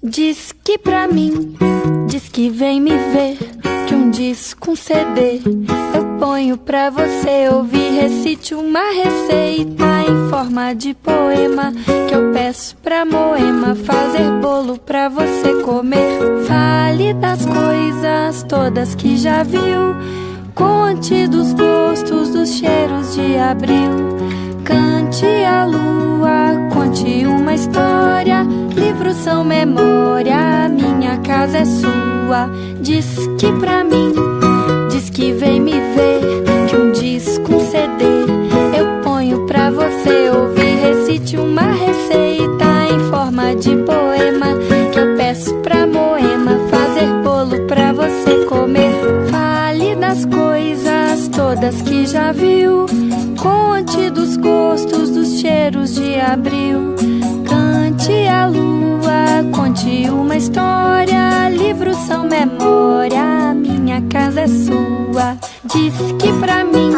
Diz que pra mim, diz que vem me ver, que um disco, um CD eu ponho pra você ouvir. Recite uma receita em forma de poema que eu peço pra Moema fazer bolo pra você comer. Fale das coisas todas que já viu, conte dos gostos, dos cheiros de abril. Cante a lua, conte uma história. Livros são memória, minha casa é sua. Diz que pra mim, diz que vem me ver, que um disco, um CD eu ponho pra você ouvir. Recite uma receita em forma de poema que eu peço pra Moema fazer bolo pra você comer. Fale das coisas todas que já viu, conte dos gostos, dos cheiros de abril. Cante a lua, conte uma história. Livros são memória, minha casa é sua. Diz que pra mim,